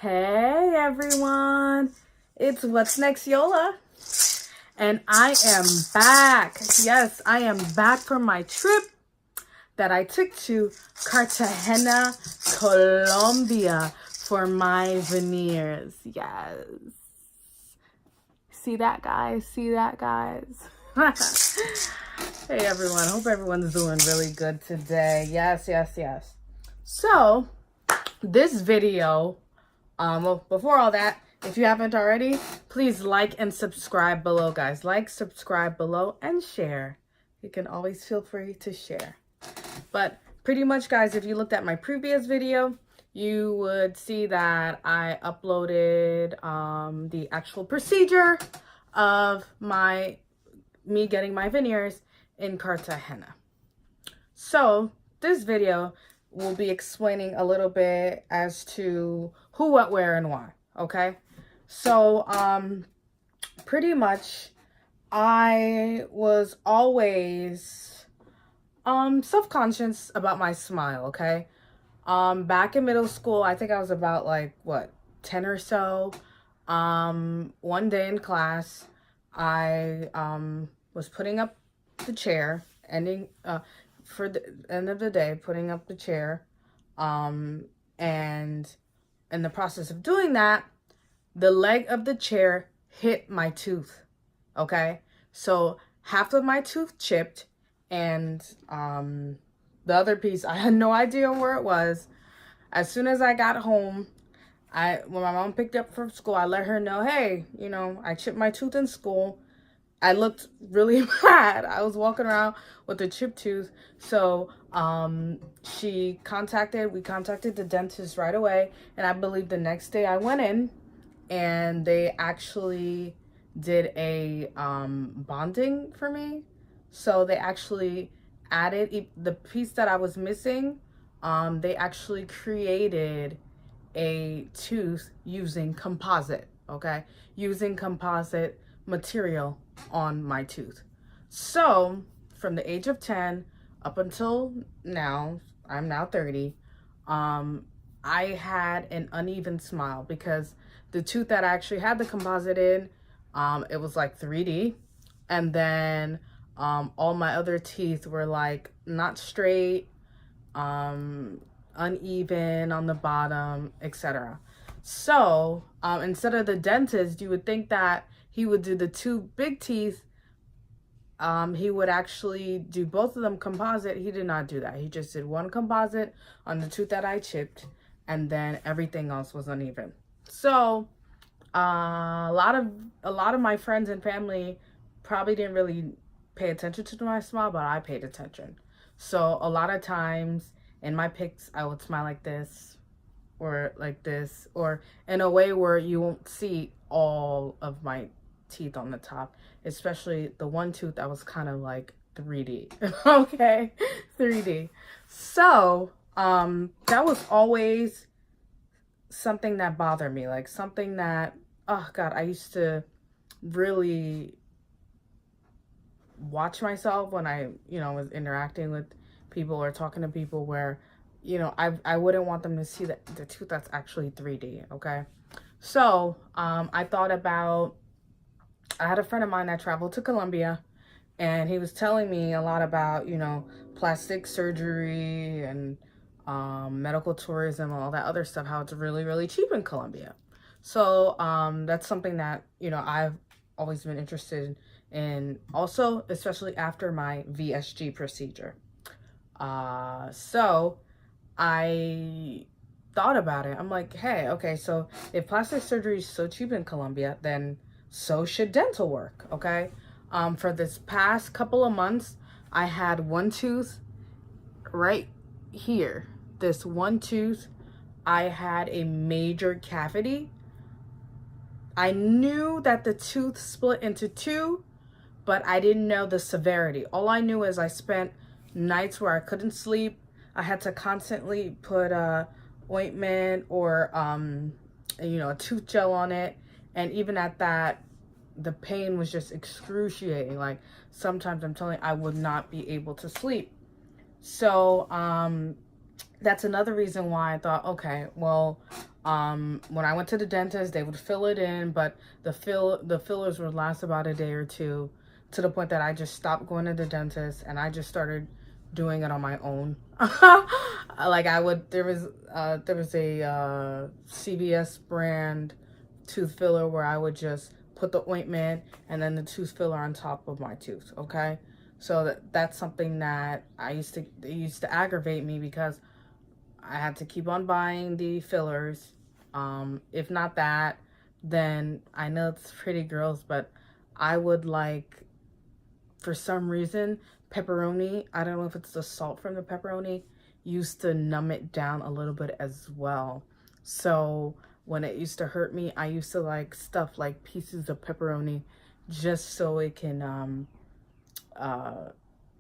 Hey everyone, it's What's Next Yola, and I am back. Yes, I am back from my trip that I took to Cartagena, Colombia for my veneers. Yes. See that, guys? See that, guys? Hey everyone, hope everyone's doing really good today. Yes. So, this video, well, before all that, if you haven't already, please like and subscribe below, guys. Like, subscribe below, and share. You can always feel free to share. But pretty much, guys, if you looked at my previous video, you would see that I uploaded the actual procedure of me getting my veneers in Cartagena. So this video will be explaining a little bit as to who, what, where, and why. Okay, so pretty much I was always self-conscious about my smile. Okay, back in middle school, I think I was about like 10 or so. One day in class, I was putting up the chair, for the end of the day, putting up the chair, and in the process of doing that, the leg of the chair hit my tooth. Okay, so half of my tooth chipped, and the other piece, I had no idea where it was. As soon as I got home, when my mom picked up from school, I let her know, hey, I chipped my tooth in school. I looked really bad. I was walking around with a chipped tooth. So we contacted the dentist right away. And I believe the next day I went in and they actually did a bonding for me. So they actually added the piece that I was missing. They actually created a tooth using composite, okay? Using composite material on my tooth. So from the age of 10 up until now, I'm now 30, I had an uneven smile because the tooth that I actually had the composite in, it was like 3D, and then all my other teeth were like not straight, uneven on the bottom, etc. So instead of the dentist, you would think that he would do the two big teeth. He would actually do both of them composite. He did not do that. He just did one composite on the tooth that I chipped, and then everything else was uneven. So a lot of my friends and family probably didn't really pay attention to my smile, but I paid attention. So a lot of times in my pics, I would smile like this, or like this, or in a way where you won't see all of my teeth on the top, especially the one tooth that was kind of like 3D. Okay, 3D. So that was always something that bothered me, like something that, oh God, I used to really watch myself when I was interacting with people or talking to people, where I wouldn't want them to see the tooth that's actually 3D. Okay, so I thought about, I had a friend of mine that traveled to Colombia, and he was telling me a lot about plastic surgery and medical tourism and all that other stuff, how it's really cheap in Colombia. So that's something that I've always been interested in, also especially after my VSG procedure. So I thought about it. I'm like, hey, okay, so if plastic surgery is so cheap in Colombia, then so should dental work. Okay, for this past couple of months, I had one tooth right here. This one tooth, I had a major cavity. I knew that the tooth split into two, but I didn't know the severity. All I knew is I spent nights where I couldn't sleep. I had to constantly put ointment or a tooth gel on it, and even at that, the pain was just excruciating. Like sometimes, I'm telling you, I would not be able to sleep. So that's another reason why I thought, okay, well, when I went to the dentist, they would fill it in, but the fillers would last about a day or two, to the point that I just stopped going to the dentist and I just started doing it on my own. Like there was a CVS brand tooth filler where I would just put the ointment and then the tooth filler on top of my tooth. Okay, so that's something that it used to aggravate me, because I had to keep on buying the fillers. If not that, then I know it's pretty gross, but I would like, for some reason, pepperoni, I don't know if it's the salt from the pepperoni, used to numb it down a little bit as well. So when it used to hurt me, I used to like stuff like pieces of pepperoni just so it can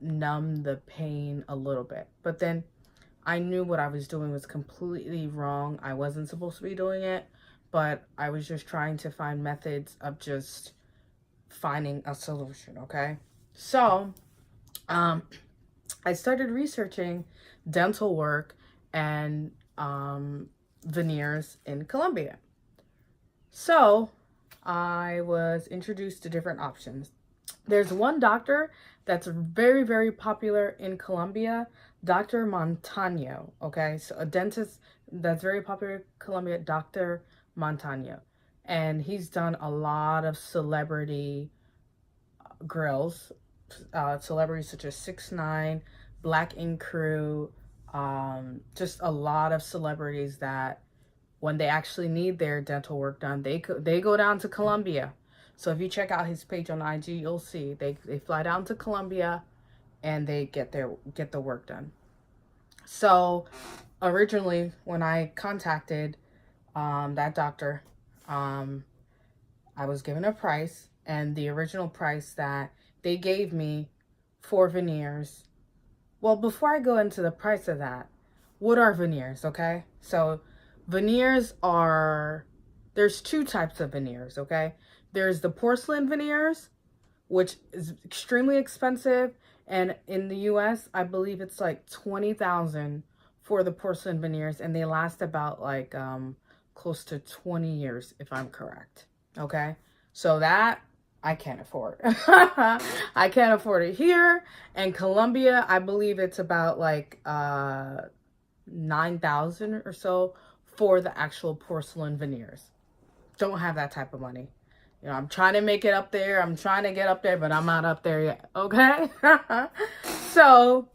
numb the pain a little bit. But then I knew what I was doing was completely wrong. I wasn't supposed to be doing it, but I was just trying to find methods of just finding a solution, okay? So, I started researching dental work and veneers in Colombia. So, I was introduced to different options. There's one doctor that's very, very popular in Colombia, Dr. Montano, okay? So a dentist that's very popular in Colombia, Dr. Montano. And he's done a lot of celebrity grills, celebrities such as 6ix9ine, Black Ink Crew, just a lot of celebrities that when they actually need their dental work done, they go down to Colombia. So if you check out his page on IG, you'll see they fly down to Colombia and they get the work done. So originally, when I contacted that doctor, I was given a price, and the original price that they gave me for veneers. Well, before I go into the price of that, what are veneers? Okay, so veneers there's two types of veneers. Okay. There's the porcelain veneers, which is extremely expensive. And in the US, I believe it's like $20,000 for the porcelain veneers. And they last about like close to 20 years, if I'm correct. Okay. So that I can't afford. I can't afford it here. And Colombia, I believe it's about like $9,000 or so for the actual porcelain veneers. Don't have that type of money. You know, I'm trying to make it up there. I'm trying to get up there, but I'm not up there yet. Okay. So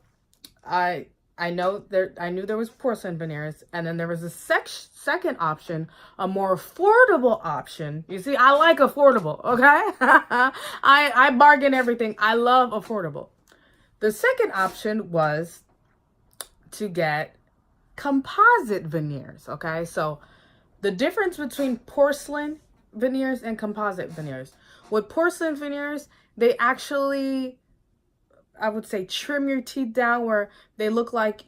I knew there was porcelain veneers, and then there was a second option, a more affordable option. You see, I like affordable. Okay. I bargain everything. I love affordable. The second option was to get composite veneers. Okay. So the difference between porcelain veneers and composite veneers. With porcelain veneers, they actually, I would say, trim your teeth down where it looks like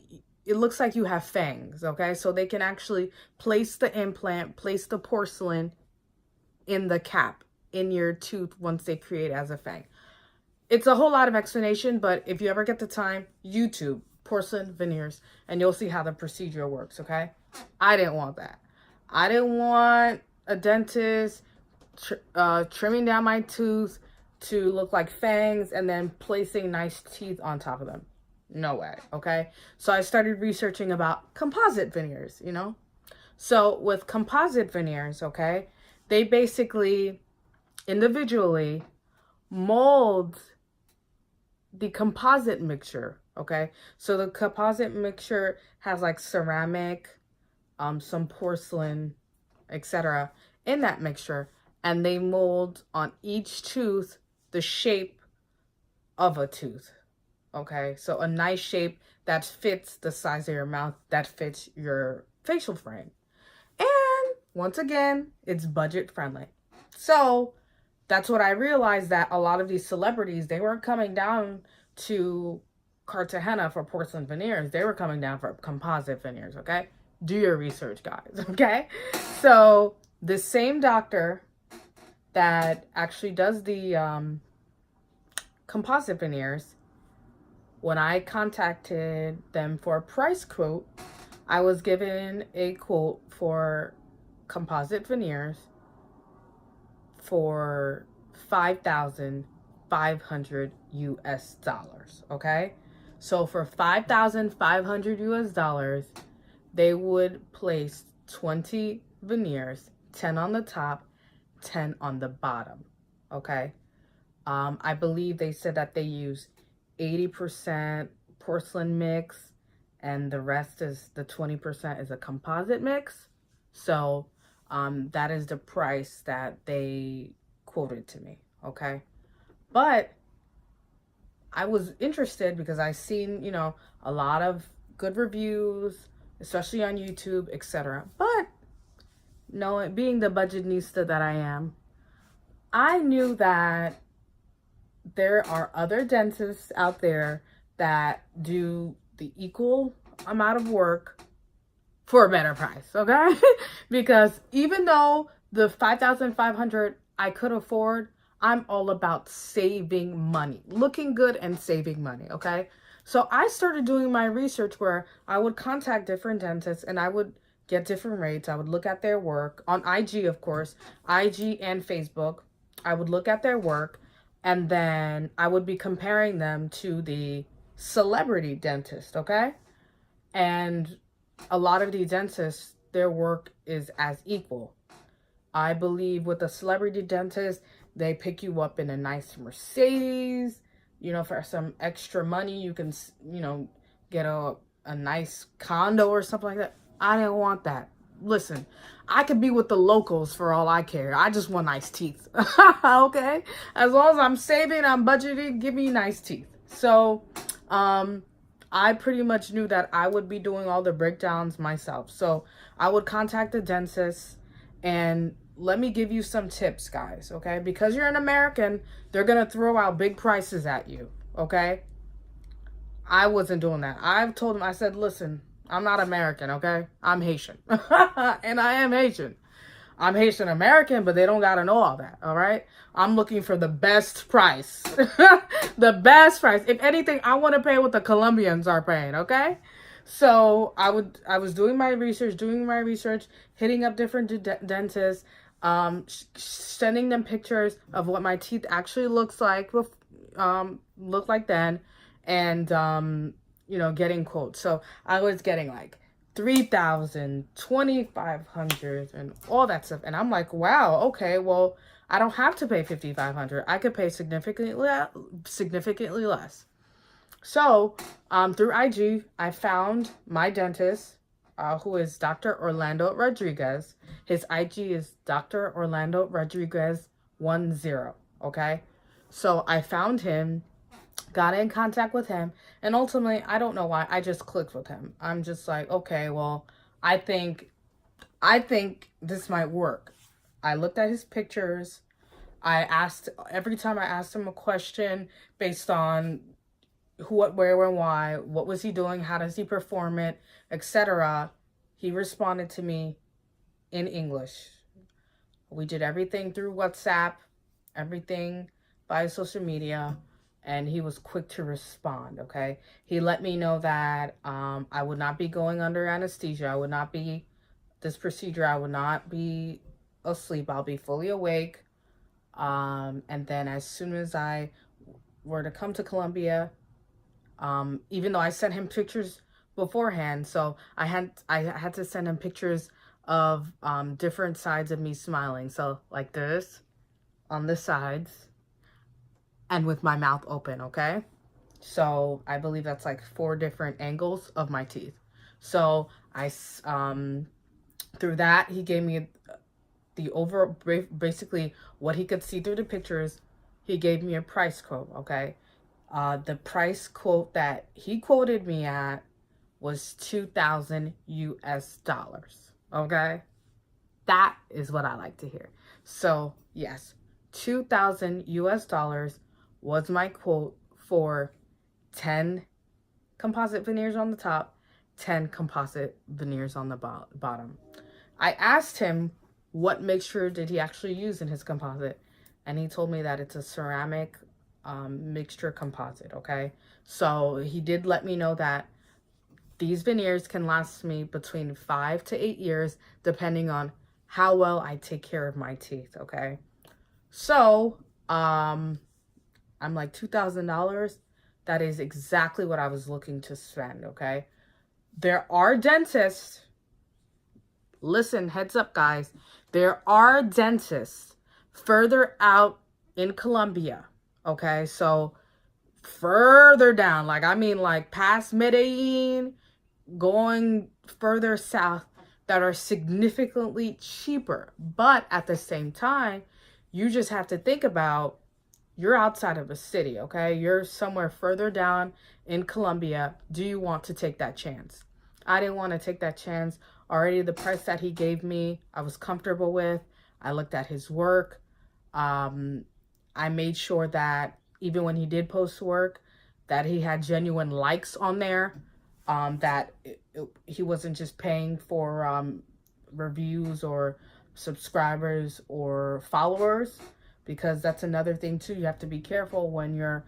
you have fangs, okay? So they can actually place the implant, place the porcelain in the cap in your tooth once they create as a fang. It's a whole lot of explanation, but if you ever get the time, YouTube porcelain veneers and you'll see how the procedure works, okay? I didn't want that. I didn't want a dentist trimming down my tooth to look like fangs and then placing nice teeth on top of them. No way, okay? So I started researching about composite veneers, you know? So with composite veneers, okay, they basically individually mold the composite mixture, okay? So the composite mixture has like ceramic, some porcelain, etc. in that mixture, and they mold on each tooth the shape of a tooth. Okay, so a nice shape that fits the size of your mouth, that fits your facial frame. And once again, it's budget friendly. So that's what I realized, that a lot of these celebrities, they weren't coming down to Cartagena for porcelain veneers. They were coming down for composite veneers, okay? Do your research, guys, okay? So the same doctor that actually does the composite veneers, when I contacted them for a price quote, I was given a quote for composite veneers for 5,500 US dollars. Okay. So for 5,500 US dollars, they would place 20 veneers, 10 on the top, 10 on the bottom. Okay. I believe they said that they use 80% porcelain mix and the rest is the 20% is a composite mix. So that is the price that they quoted to me. Okay. But I was interested because I seen, a lot of good reviews, especially on YouTube, etc. But knowing, being the budgetista that I am, I knew that there are other dentists out there that do the equal amount of work for a better price, okay? Because even though the 5,500 I could afford, I'm all about saving money, looking good and saving money, okay? So I started doing my research where I would contact different dentists and I would get different rates. I would look at their work on IG, of course, IG and Facebook. I would look at their work and then I would be comparing them to the celebrity dentist, okay? And a lot of the dentists, their work is as equal. I believe with a celebrity dentist, they pick you up in a nice Mercedes. For some extra money, you can, get a nice condo or something like that. I didn't want that. Listen, I could be with the locals for all I care. I just want nice teeth. Okay? As long as I'm saving, I'm budgeting, give me nice teeth. So, I pretty much knew that I would be doing all the breakdowns myself. So, I would contact the dentist and let me give you some tips, guys, okay? Because you're an American, they're going to throw out big prices at you, okay? I wasn't doing that. I've told them, I said, listen, I'm not American, okay? I'm Haitian. And I am Haitian. I'm Haitian American, but they don't got to know all that, all right? I'm looking for the best price. The best price. If anything, I want to pay what the Colombians are paying, okay? So I was doing my research, hitting up different dentists, sending them pictures of what my teeth actually look like then, and getting quotes. So I was getting like 3,000, 2,500, and all that stuff. And I'm like, wow, okay, well, I don't have to pay 5,500. I could pay significantly less. So, through IG, I found my dentist, who is Dr. Orlando Rodriguez. His IG is Dr. Orlando Rodriguez 10. Okay, so I found him, got in contact with him, and ultimately, I don't know why, I just clicked with him. I'm just like, okay, well, I think this might work. I looked at his pictures. Every time I asked him a question based on who, what, where, and why, what was he doing, how does he perform it, etc. He responded to me in English. We did everything through WhatsApp, everything via social media, and he was quick to respond, okay? He let me know that I would not be going under anesthesia. I would not be asleep. I'll be fully awake. And then as soon as I were to come to Colombia, even though I sent him pictures beforehand, so I had to send him pictures of different sides of me smiling. So like this, on the sides, and with my mouth open, okay? So I believe that's like 4 different angles of my teeth. So through that, he gave me basically what he could see through the pictures. He gave me a price quote, okay? The price quote that he quoted me at was 2,000 US dollars, okay? That is what I like to hear. So yes, 2,000 US dollars was my quote for 10 composite veneers on the top, 10 composite veneers on the bottom. I asked him what mixture did he actually use in his composite, and he told me that it's a ceramic mixture composite, okay? So he did let me know that These veneers can last me between 5 to 8 years, depending on how well I take care of my teeth, okay? So, I'm like $2,000. That is exactly what I was looking to spend, okay? There are dentists, listen, heads up, guys. There are dentists further out in Colombia, okay? So, further down, like, I mean, like, past Medellin, going further south, that are significantly cheaper. But at the same time, you just have to think about, you're outside of a city, okay? You're somewhere further down in Colombia. Do you want to take that chance? I didn't want to take that chance. Already the price that he gave me, I was comfortable with. I looked at his work. I made sure that even when he did post work, that he had genuine likes on there, that he wasn't just paying for reviews or subscribers or followers, because that's another thing too. You have to be careful when you're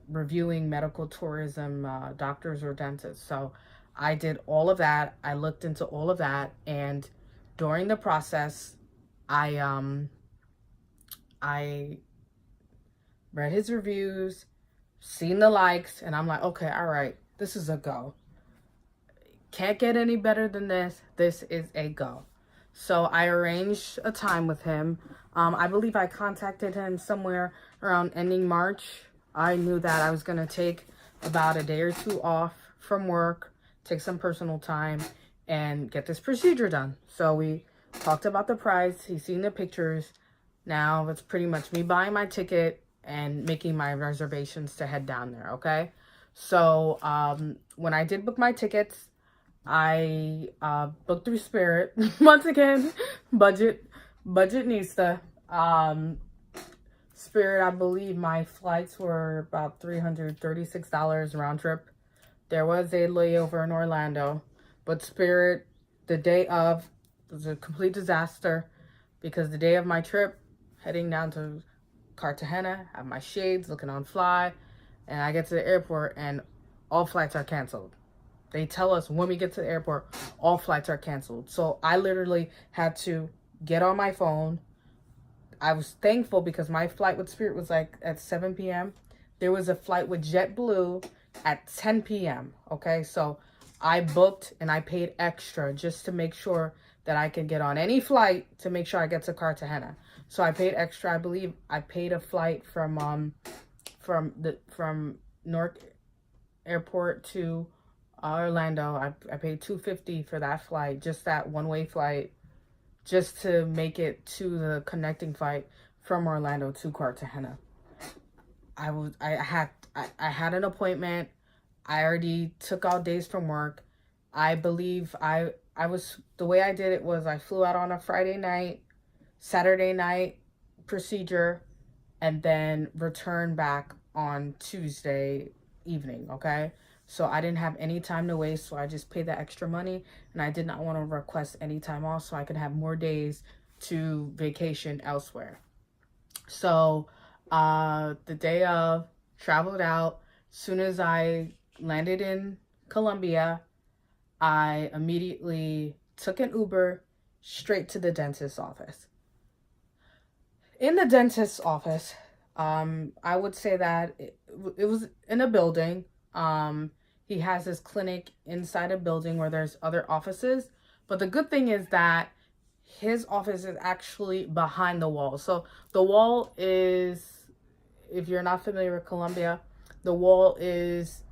reviewing medical tourism doctors or dentists. So I did all of that. I looked into all of that, and during the process, I read his reviews, seen the likes, and I'm like, okay, all right, this is a go. Can't get any better than this. This is a go. So I arranged a time with him. I believe I contacted him somewhere around ending March. I knew that I was going to take about a day or two off from work, take some personal time, and get this procedure done. So we talked about the price. He's seen the pictures. Now it's pretty much me buying my ticket and making my reservations to head down there, okay? So when I did book my tickets, I booked through Spirit. Once again, budgetnista. Spirit, I believe my flights were about $336 round trip. There was a layover in Orlando, but Spirit, the day of, was a complete disaster, because the day of my trip, heading down to Cartagena, I have my shades, looking on Fly, and I get to the airport and all flights are canceled. They tell us when we get to the airport, all flights are canceled. So I literally had to get on my phone. I was thankful because my flight with Spirit was like at 7 p.m. There was a flight with JetBlue at 10 p.m. Okay, so I booked and I paid extra just to make sure that I could get on any flight to make sure I get to Cartagena. So I paid extra. I believe I paid a flight from Newark Airport to Orlando. I paid $250 for that flight, just that one-way flight, just to make it to the connecting flight from Orlando to Cartagena. I had an appointment. I already took out days from work. I believe I was, the way I did it was I flew out on a Friday night, Saturday night procedure, and then returned back on Tuesday evening, okay? So I didn't have any time to waste, so I just paid the extra money, and I did not want to request any time off so I could have more days to vacation elsewhere. So the day of, traveled out. Soon as I landed in Colombia, I immediately took an Uber straight to the dentist's office. In the dentist's office, I would say that it was in a building. He has his clinic inside a building where there's other offices. But the good thing is that his office is actually behind the wall. So the wall is, if you're not familiar with Colombia, the wall is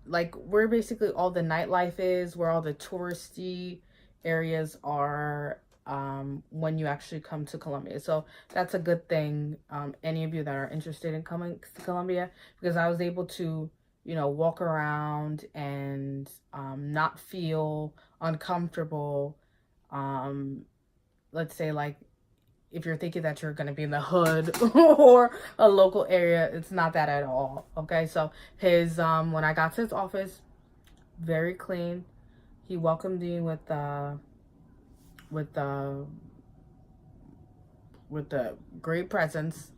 like where basically all the nightlife is, where all the touristy areas are when you actually come to Colombia. So that's a good thing, any of you that are interested in coming to Colombia, because I was able to, you know, walk around and not feel uncomfortable. Let's say, like, if you're thinking that you're going to be in the hood or a local area, it's not that at all. Okay, so his when I got to his office, very clean. He welcomed me with the great presence.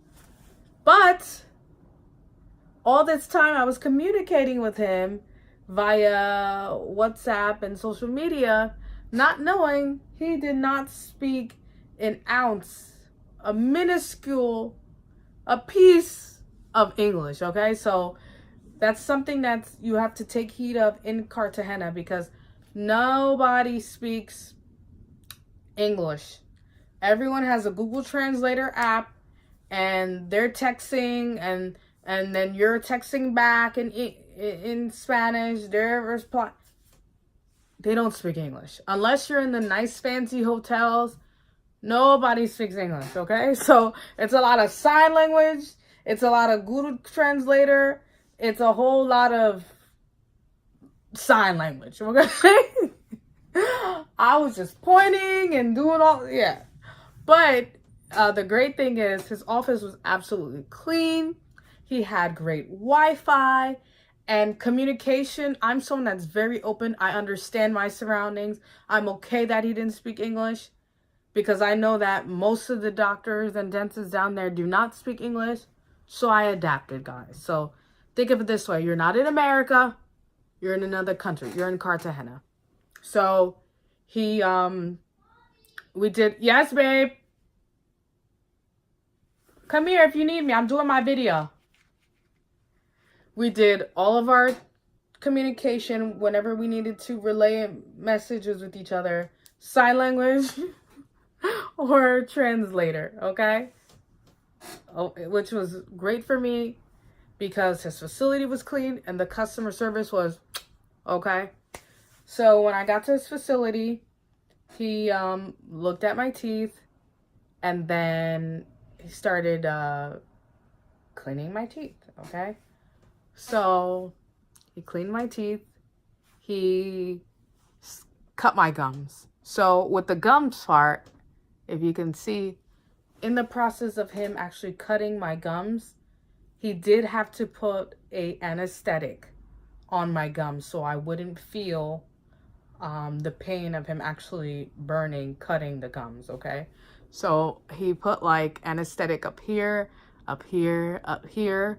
But all this time I was communicating with him via WhatsApp and social media, not knowing he did not speak an ounce, a minuscule, a piece of English, okay? So that's something that you have to take heed of in Cartagena, because nobody speaks English. Everyone has a Google Translator app, and they're texting, and then you're texting back in Spanish. They're replying. They don't speak English unless you're in the nice fancy hotels. Nobody speaks English, okay? So it's a lot of sign language. It's a lot of Google Translator. It's a whole lot of sign language, okay? I was just pointing and doing all, yeah. But the great thing is his office was absolutely clean. He had great Wi-Fi and communication. I'm someone that's very open. I understand my surroundings. I'm okay that he didn't speak English, because I know that most of the doctors and dentists down there do not speak English. So I adapted, guys. So think of it this way. You're not in America. You're in another country. You're in Cartagena. So we did, yes, babe. Come here if you need me. I'm doing my video. We did all of our communication whenever we needed to relay messages with each other. Sign language or translator, okay? Oh, which was great for me because his facility was clean and the customer service was okay. So when I got to his facility, he looked at my teeth, and then he started cleaning my teeth, okay? So he cleaned my teeth. He cut my gums. So with the gums part, if you can see, in the process of him actually cutting my gums, he did have to put a anesthetic on my gums so I wouldn't feel the pain of him actually cutting the gums, okay? So he put like anesthetic up here, up here, up here,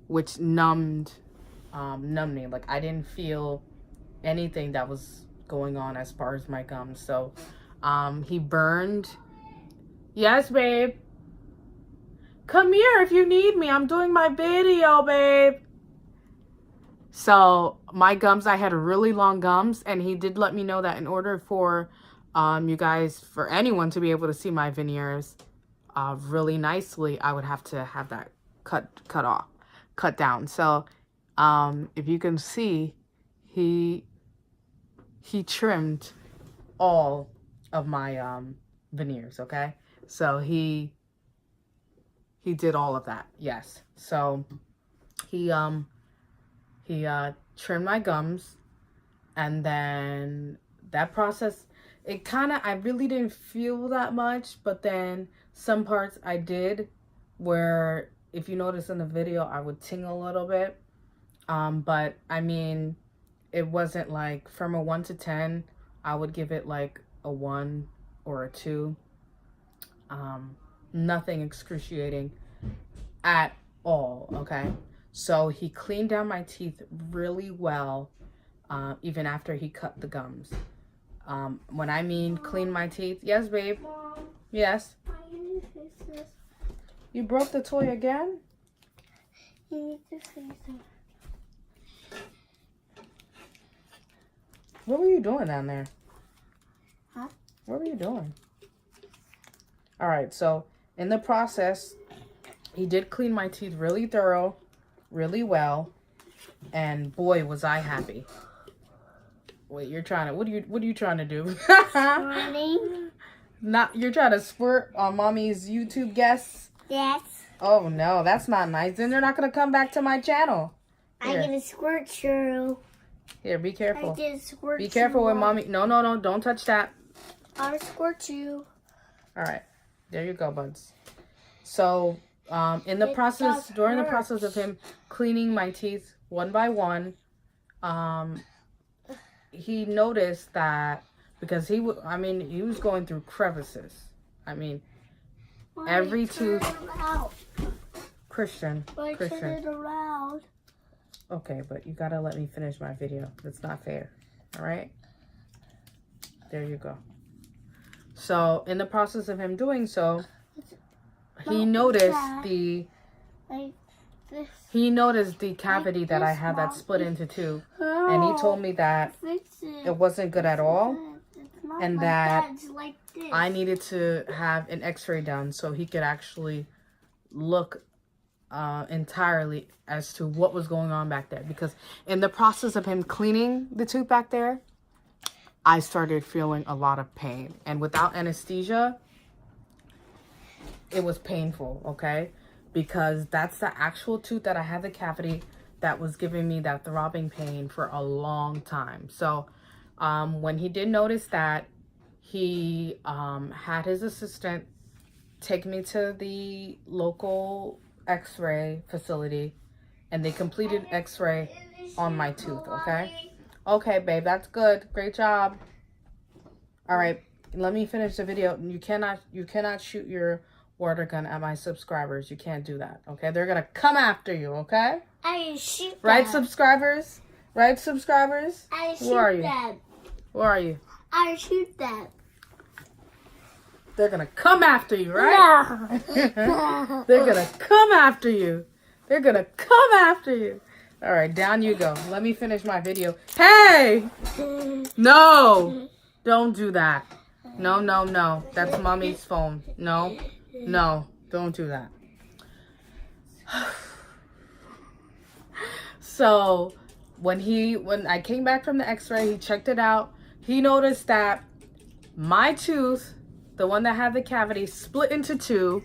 which numbed me. Like I didn't feel anything that was going on as far as my gums. So he burned. Yes, babe. Come here if you need me. I'm doing my video, babe. So my gums, I had really long gums, and he did let me know that in order for you guys, for anyone to be able to see my veneers really nicely, I would have to have that cut down. So if you can see, he trimmed all of my veneers, okay? So he did all of that, yes. So he trimmed my gums, and then that process, I really didn't feel that much, but then some parts I did, where if you notice in the video, I would tingle a little bit. But I mean, it wasn't like, from a 1 to 10, I would give it like a 1 or a 2. Nothing excruciating at all, okay? So he cleaned down my teeth really well, even after he cut the gums. When I mean clean my teeth, yes, babe. Mom, yes. I need to fix this. You broke the toy again? You need to fix it. What were you doing down there? Huh? What were you doing? All right, so in the process, he did clean my teeth really thorough, really well, and boy, was I happy. Wait, what are you trying to do? Squirting? You're trying to squirt on mommy's YouTube guests? Yes. Oh no, that's not nice. Then they're not gonna come back to my channel. I'm gonna squirt you. Here, be careful. I did squirt you. Be careful with mommy. No, don't touch that. I'll squirt you. All right, there you go, buds. So, during the process of him cleaning my teeth one by one, he noticed that, because he was going through crevices. I mean, every tooth. Turn it around. Christian. Turn it around. Okay, but you gotta let me finish my video. That's not fair. All right? There you go. So, in the process of him doing so, he noticed the cavity that I had that split into two. And he told me that it wasn't good at all. And that I needed to have an x-ray done so he could actually look entirely as to what was going on back there. Because in the process of him cleaning the tooth back there, I started feeling a lot of pain. And without anesthesia, it was painful, okay? Because that's the actual tooth that I had the cavity that was giving me that throbbing pain for a long time. So when he did notice that, he had his assistant take me to the local x-ray facility, and they completed x-ray on my tooth, okay? Okay, babe, that's good. Great job. All right, let me finish the video. You cannot shoot your water gun at my subscribers. You can't do that, okay? They're gonna come after you, okay? I shoot them. Right, subscribers? Right, subscribers? I shoot Where are you? them. Where are you? I shoot them. They're gonna come after you, right? No. They're gonna come after you. They're gonna come after you. All right, down you go. Let me finish my video. Hey! No! Don't do that. No, no, no. That's mommy's phone. No, no. Don't do that. So, when I came back from the x-ray, he checked it out. He noticed that my tooth, the one that had the cavity, split into two.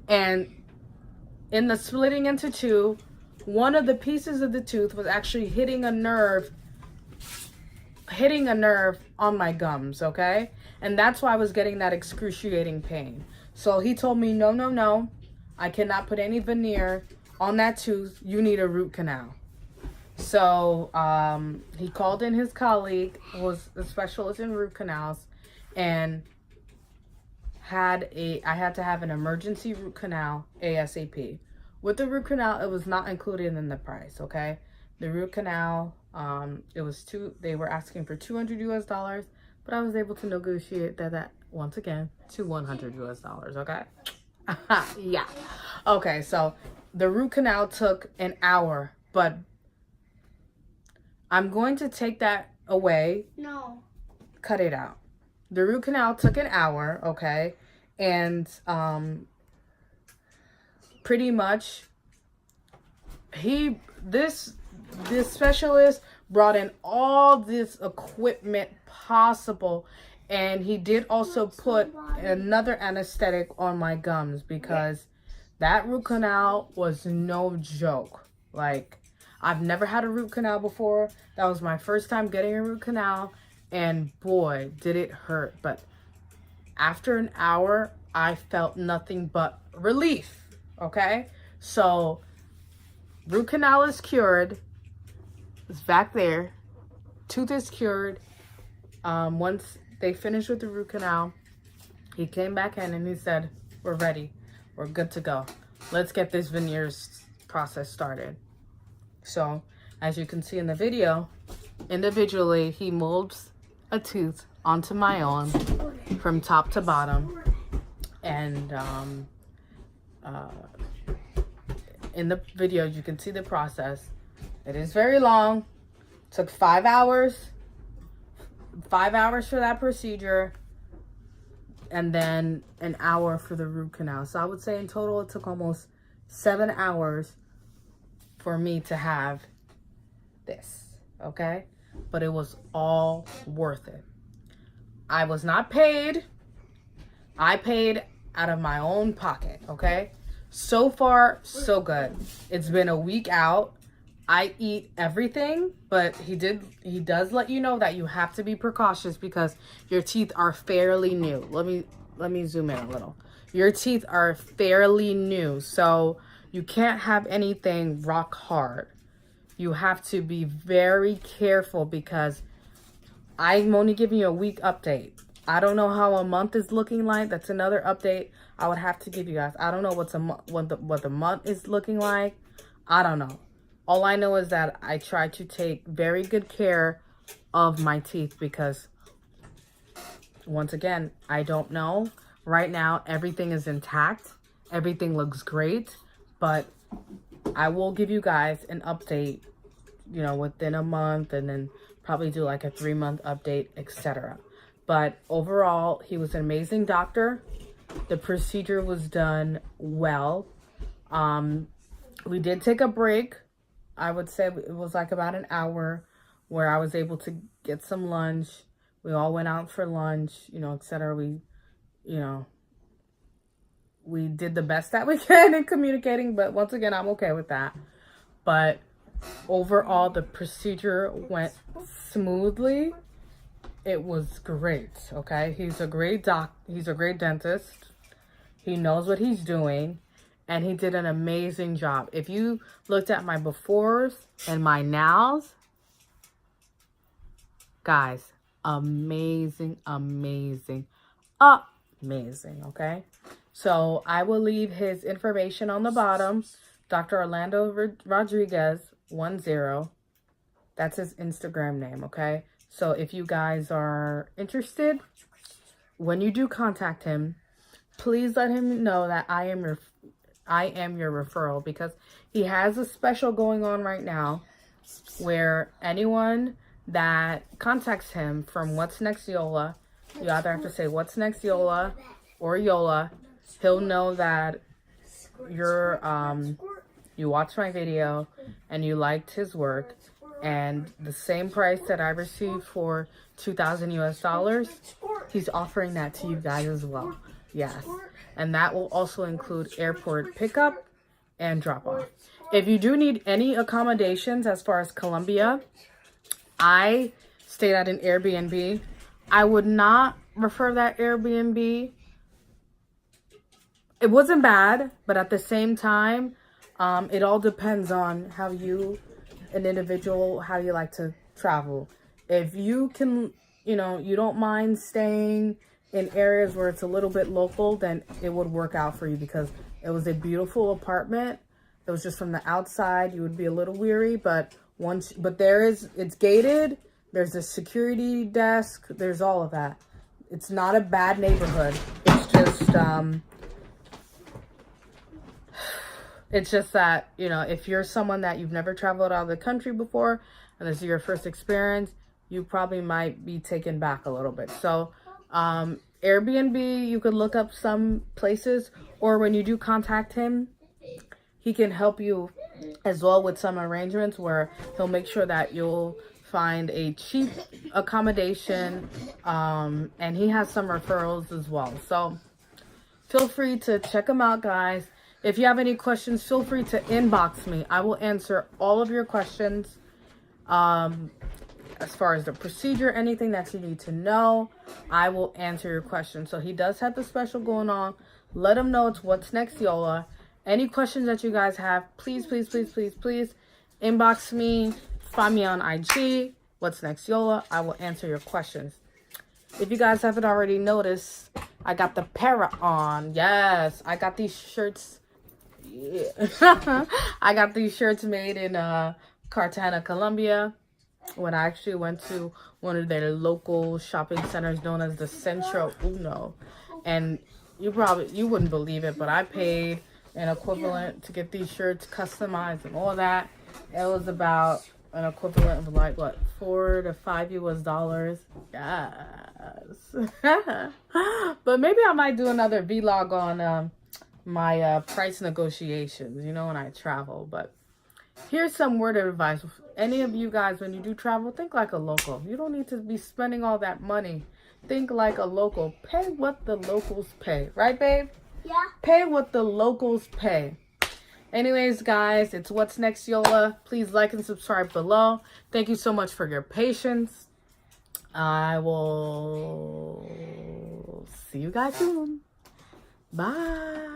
And in the splitting into two, one of the pieces of the tooth was actually hitting a nerve on my gums, okay? And that's why I was getting that excruciating pain. So he told me, no, no, no, I cannot put any veneer on that tooth. You need a root canal. So he called in his colleague, who was a specialist in root canals, and I had to have an emergency root canal ASAP. With the root canal, it was not included in the price, okay? The root canal, they were asking for $200 US, but I was able to negotiate that once again to $100 US, okay? Yeah. Okay, so the root canal took an hour, but I'm going to take that away. No. Cut it out. The root canal took an hour, okay? And pretty much this specialist brought in all this equipment possible, and he did also put another anesthetic on my gums, because that root canal was no joke. Like, I've never had a root canal before. That was my first time getting a root canal, and boy, did it hurt. But after an hour, I felt nothing but relief, okay? So, root canal is cured. It's back there. Tooth is cured. Once they finished with the root canal, he came back in and he said, we're ready. We're good to go. Let's get this veneers process started. So, as you can see in the video, individually, he molds a tooth onto my own from top to bottom. And in the video, you can see the process. It is very long. It took 5 hours. 5 hours for that procedure. And then an hour for the root canal. So I would say in total, it took almost 7 hours for me to have this, okay? But it was all worth it. I was not paid. I paid out of my own pocket, okay? So far, so good. It's been a week out. I eat everything, but he does let you know that you have to be precautious because your teeth are fairly new. Let me zoom in a little. Your teeth are fairly new, so you can't have anything rock hard. You have to be very careful because I'm only giving you a week update. I don't know how a month is looking like. That's another update I would have to give you guys. I don't know what the month is looking like. I don't know. All I know is that I try to take very good care of my teeth because, once again, I don't know. Right now, everything is intact. Everything looks great. But I will give you guys an update, you know, within a month, and then probably do like a 3-month update, etc. But overall, he was an amazing doctor. The procedure was done well. We did take a break. I would say it was like about an hour where I was able to get some lunch. We all went out for lunch, you know, etc. We did the best that we can in communicating, but once again, I'm okay with that. But overall, the procedure went smoothly. It was great, okay? He's a great dentist. He knows what he's doing, and he did an amazing job. If you looked at my befores and my nows, guys, amazing, okay? So I will leave his information on the bottom. Dr. Orlando Rodriguez 10. That's his Instagram name, okay? So if you guys are interested, when you do contact him, please let him know that I am your referral, because he has a special going on right now where anyone that contacts him from What's Next Yola, you either have to say What's Next Yola or Yola. He'll know that you watched my video and you liked his work, and the same price that I received for $2,000 US, he's offering that to you guys as well. Yes. And that will also include airport pickup and drop off. If you do need any accommodations as far as Colombia, I stayed at an Airbnb. I would not refer that Airbnb. It wasn't bad, but at the same time, it all depends on how you, an individual, how you like to travel. If you can, you know, you don't mind staying in areas where it's a little bit local, then it would work out for you, because it was a beautiful apartment. It was just from the outside, you would be a little weary, but it's gated. There's a security desk. There's all of that. It's not a bad neighborhood. It's just that, you know, if you're someone that you've never traveled out of the country before and this is your first experience, you probably might be taken back a little bit. So Airbnb, you could look up some places, or when you do contact him, he can help you as well with some arrangements where he'll make sure that you'll find a cheap accommodation, and he has some referrals as well. So feel free to check him out, guys. If you have any questions, feel free to inbox me. I will answer all of your questions. As far as the procedure, anything that you need to know, I will answer your questions. So he does have the special going on. Let him know it's What's Next Yola. Any questions that you guys have, please inbox me. Find me on IG, What's Next Yola. I will answer your questions. If you guys haven't already noticed, I got the para on. Yes, I got these shirts. Yeah. I got these shirts made in Cartagena, Colombia, when I actually went to one of their local shopping centers known as the Centro Uno. And you wouldn't believe it, but I paid an equivalent to get these shirts customized and all that. It was about an equivalent of like what, $4 to $5 US. Yes. But maybe I might do another vlog on my price negotiations, you know, when I travel. But here's some word of advice. Any of you guys, when you do travel, think like a local. You don't need to be spending all that money. Think like a local. Pay what the locals pay. Right, babe? Yeah. Pay what the locals pay. Anyways, guys, it's What's Next Yola. Please like and subscribe below. Thank you so much for your patience. I will see you guys soon. Bye.